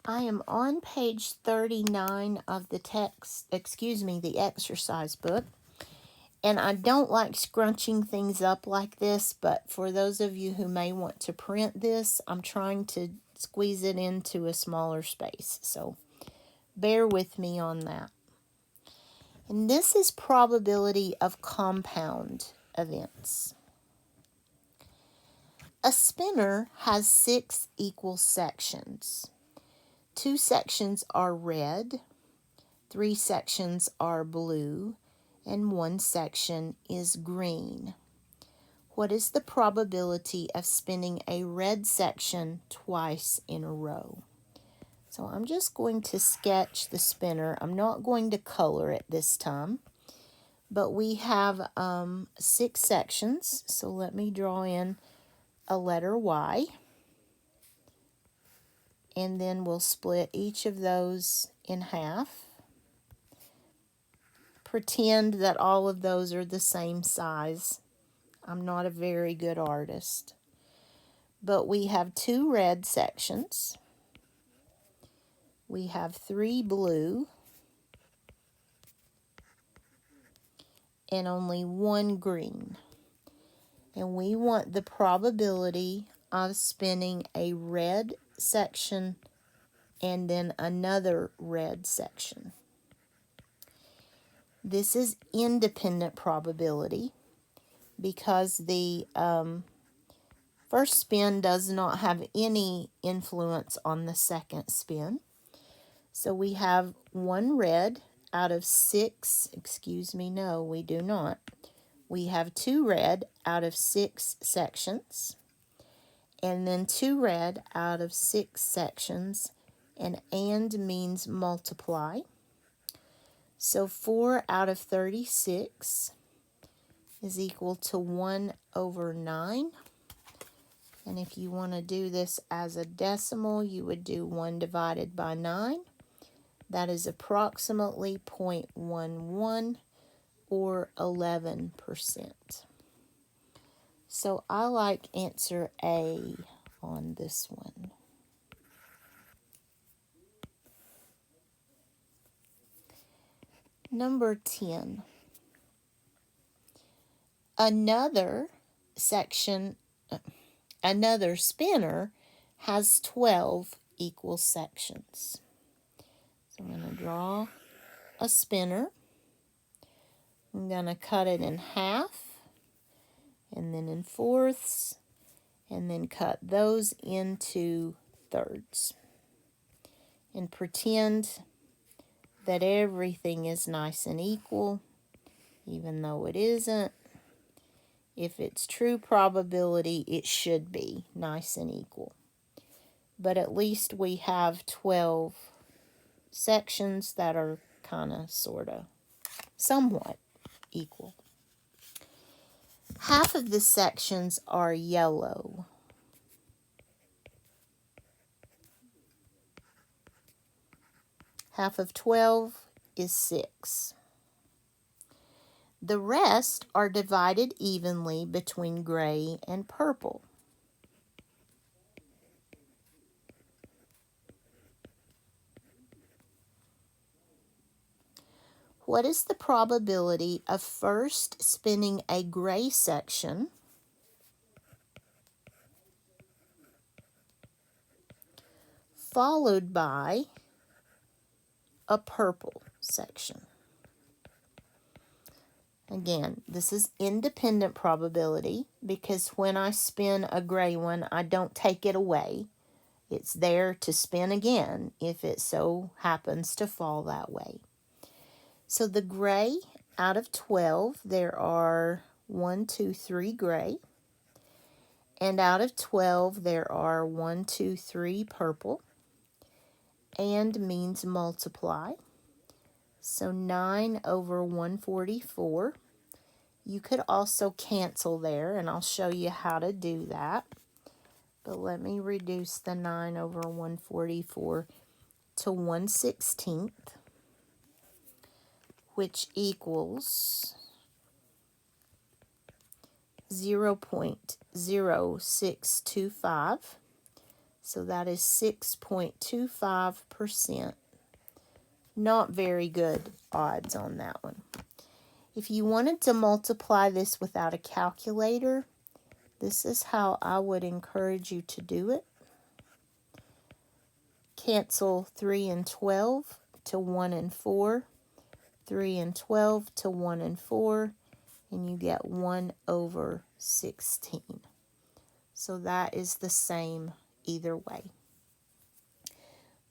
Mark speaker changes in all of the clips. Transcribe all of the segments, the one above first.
Speaker 1: I am on page 39 of the the exercise book. And I don't like scrunching things up like this, but for those of you who may want to print this, I'm trying to squeeze it into a smaller space. So bear with me on that. And this is probability of compound events. A spinner has 6 equal sections. 2 sections are red, 3 sections are blue, and 1 section is green. What is the probability of spinning a red section twice in a row? So I'm just going to sketch the spinner. I'm not going to color it this time, but we have 6 sections. So let me draw in a letter Y, and then we'll split each of those in half. Pretend that all of those are the same size. I'm not a very good artist. But we have 2 red sections. We have 3 blue and only 1 green. And we want the probability of spinning a red section and then another red section. This is independent probability because the first spin does not have any influence on the second spin. So we have 1 red out of 6, no, we do not. We have 2 red out of 6 sections, and then 2 red out of 6 sections, and means multiply. So 4 out of 36 is equal to 1 over 9. And if you want to do this as a decimal, you would do 1 divided by 9. That is approximately 0.11 or 11%. So I like answer A on this one. Number 10. Another spinner has 12 equal sections. So I'm going to draw a spinner. I'm going to cut it in half, and then in fourths, and then cut those into thirds. And pretend that everything is nice and equal, even though it isn't. If it's true probability, it should be nice and equal. But at least we have 12 sections that are kind of, sort of, somewhat equal. Half of the sections are yellow. Half of 12 is 6. The rest are divided evenly between gray and purple. What is the probability of first spinning a gray section, followed by a purple section? Again, this is independent probability because when I spin a gray one, I don't take it away. It's there to spin again if it so happens to fall that way. So the gray, out of 12, there are 1, 2, 3 gray. And out of 12, there are 1, 2, 3 purple. And means multiply. So 9 over 144. You could also cancel there, and I'll show you how to do that. But let me reduce the 9 over 144 to 1/16, which equals 0.0625. So that is 6.25%. Not very good odds on that one. If you wanted to multiply this without a calculator, this is how I would encourage you to do it. Cancel 3 and 12 to 1 and 4, 3 and 12 to 1 and 4, and you get 1 over 16. So that is the same either way.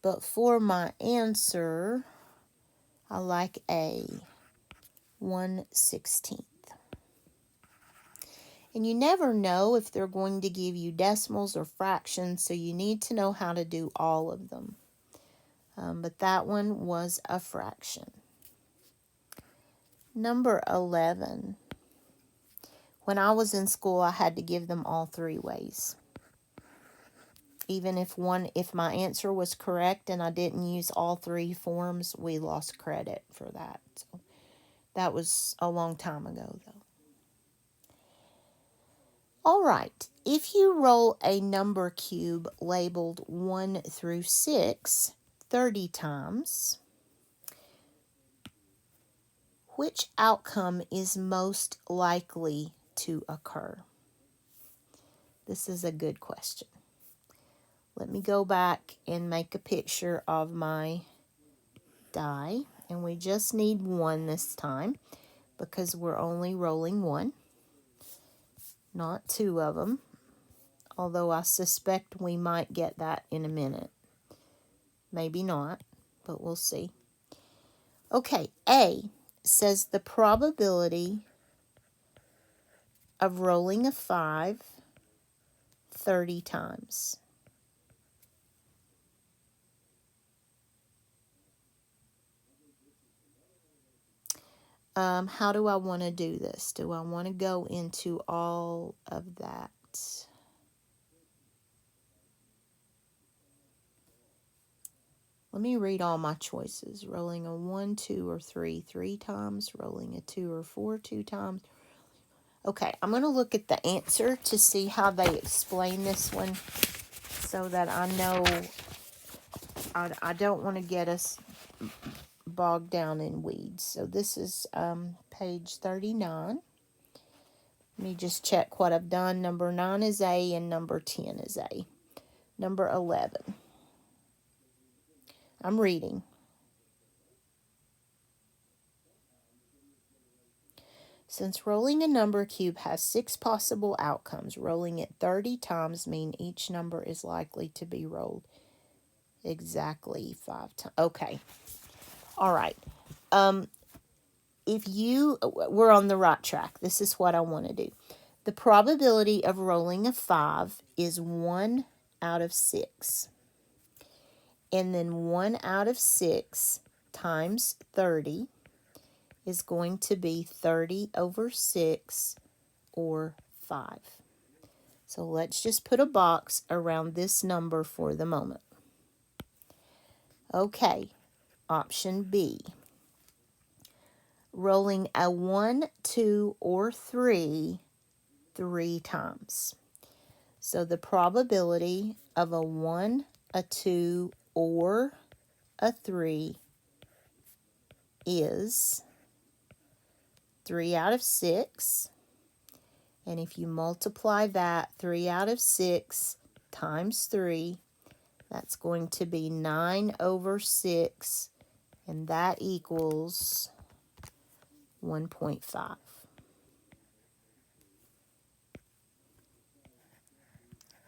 Speaker 1: But for my answer, I like A, 1/16. And you never know if they're going to give you decimals or fractions, so you need to know how to do all of them. But that one was a fraction. Number 11. When I was in school, I had to give them all three ways. Even if my answer was correct and I didn't use all three forms, we lost credit for that. So that was a long time ago, though. All right, if you roll a number cube labeled 1 through 6 30 times, which outcome is most likely to occur? This is a good question. Let me go back and make a picture of my die, and we just need 1 this time because we're only rolling 1, not 2 of them, although I suspect we might get that in a minute. Maybe not, but we'll see. Okay, A says the probability of rolling a 5 30 times. How do I want to do this? Do I want to go into all of that? Let me read all my choices. Rolling a 1, 2, or 3 3 times. Rolling a 2 or 4 2 times. Okay, I'm going to look at the answer to see how they explain this one so that I know I don't want to get us bogged down in weeds. So this is page 39. Let me just check what I've done. Number 9 is A and number 10 is A. Number 11. I'm reading. Since rolling a number cube has 6 possible outcomes, rolling it 30 times means each number is likely to be rolled exactly 5 times. Okay. All right. We're on the right track. This is what I want to do. The probability of rolling a 5 is 1 out of 6. And then 1 out of 6 times 30 is going to be 30 over 6 or 5. So let's just put a box around this number for the moment. Okay, option B. Rolling a 1, 2, or 3 3 times. So the probability of a 1, a 2, or a 3 is 3 out of 6. And if you multiply that, 3 out of 6 times 3, that's going to be 9 over 6, and that equals 1.5.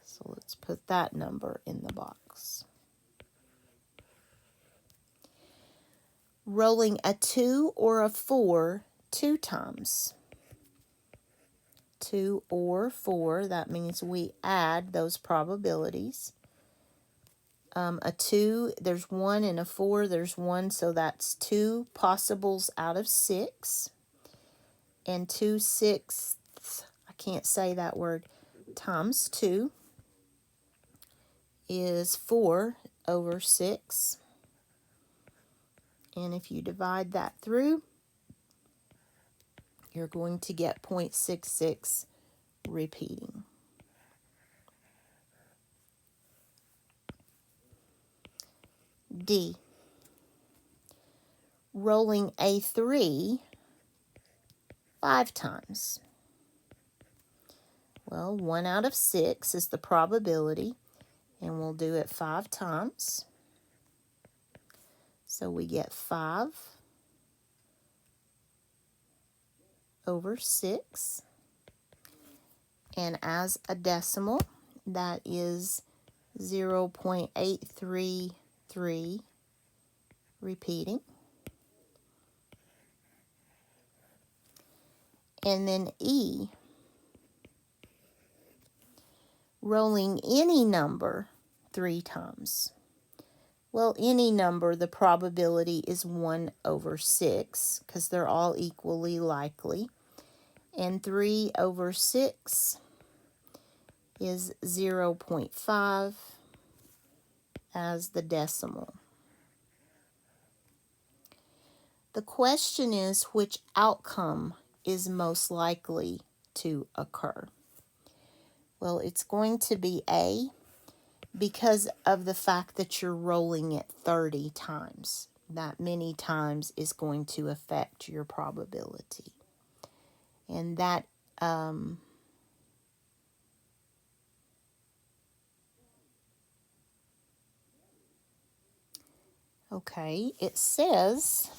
Speaker 1: So let's put that number in the box. Rolling a 2 or a 4 2 times. 2 or 4, that means we add those probabilities. A 2, there's 1, and a 4, there's 1, so that's 2 possibles out of 6. And 2/6, I can't say that word, times 2 is 4 over 6. And if you divide that through, you're going to get 0.66 repeating. D. Rolling a 3 5 times. Well, 1 out of 6 is the probability, and we'll do it 5 times. So we get 5 over 6. And as a decimal, that is 0.833, repeating. And then E, rolling any number 3 times. Well, any number, the probability is 1 over 6 because they're all equally likely. And 3 over 6 is 0.5 as the decimal. The question is, which outcome is most likely to occur? Well, it's going to be A, because of the fact that you're rolling it 30 times. That many times is going to affect your probability. And that okay, it says,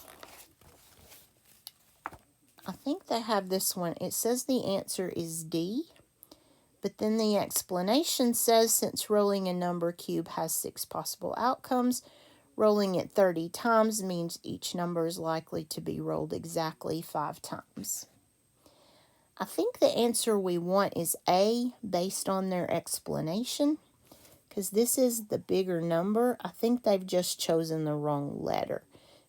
Speaker 1: I think they have this one. It says the answer is D, but then the explanation says since rolling a number cube has 6 possible outcomes, rolling it 30 times means each number is likely to be rolled exactly 5 times. I think the answer we want is A, based on their explanation, because this is the bigger number. I think they've just chosen the wrong letter,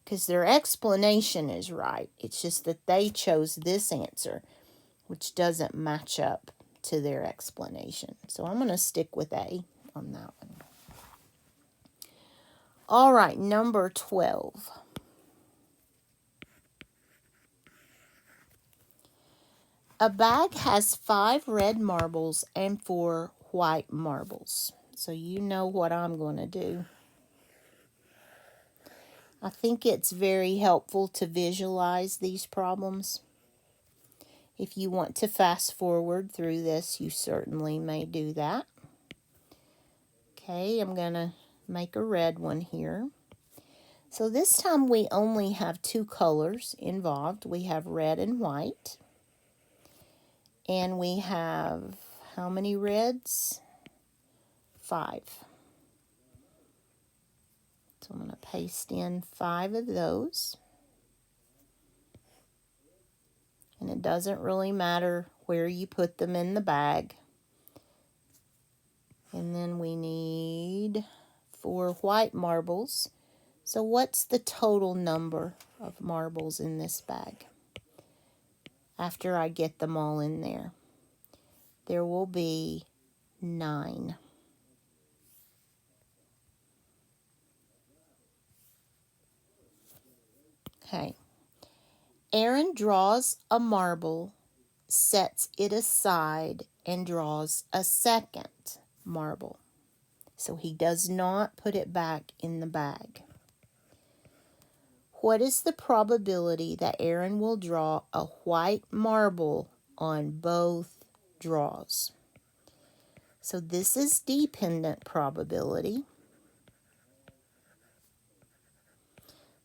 Speaker 1: because their explanation is right. It's just that they chose this answer, which doesn't match up to their explanation. So I'm going to stick with A on that one. All right, number 12. A bag has 5 red marbles and 4 white marbles. So you know what I'm going to do. I think it's very helpful to visualize these problems. If you want to fast forward through this, you certainly may do that. Okay, I'm going to make a red one here. So this time we only have 2 colors involved. We have red and white. And we have how many reds? 5. So I'm going to paste in 5 of those. And it doesn't really matter where you put them in the bag. And then we need 4 white marbles. So what's the total number of marbles in this bag? After I get them all in there, there will be 9. Okay. Aaron draws a marble, sets it aside, and draws a second marble. So he does not put it back in the bag. What is the probability that Aaron will draw a white marble on both draws? So this is dependent probability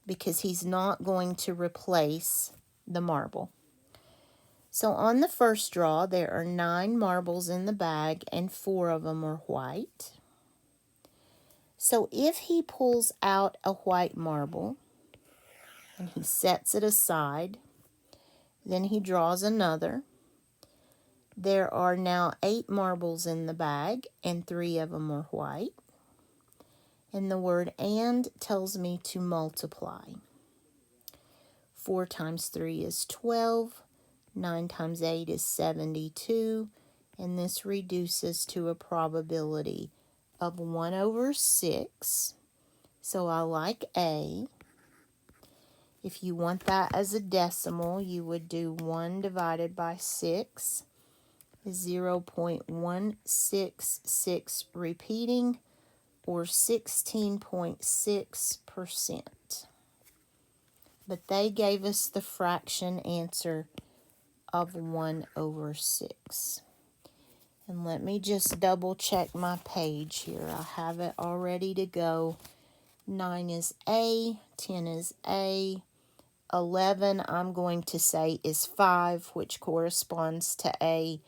Speaker 1: because he's not going to replace the marble. So on the first draw, there are 9 marbles in the bag and 4 of them are white. So if he pulls out a white marble and he sets it aside, then he draws another. There are now 8 marbles in the bag and 3 of them are white. And the word "and" tells me to multiply. 4 times 3 is 12. 9 times 8 is 72. And this reduces to a probability of 1 over 6. So I like A. If you want that as a decimal, you would do 1 divided by 6 is 0.166, repeating, or 16.6%. But they gave us the fraction answer of 1/6. And let me just double check my page here. I have it all ready to go. 9 is A, 10 is A, 11 I'm going to say is 5, which corresponds to A,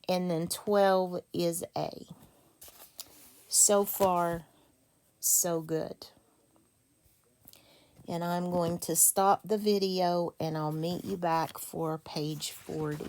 Speaker 1: and then 12 is A. So far, so good. And I'm going to stop the video and I'll meet you back for page 40.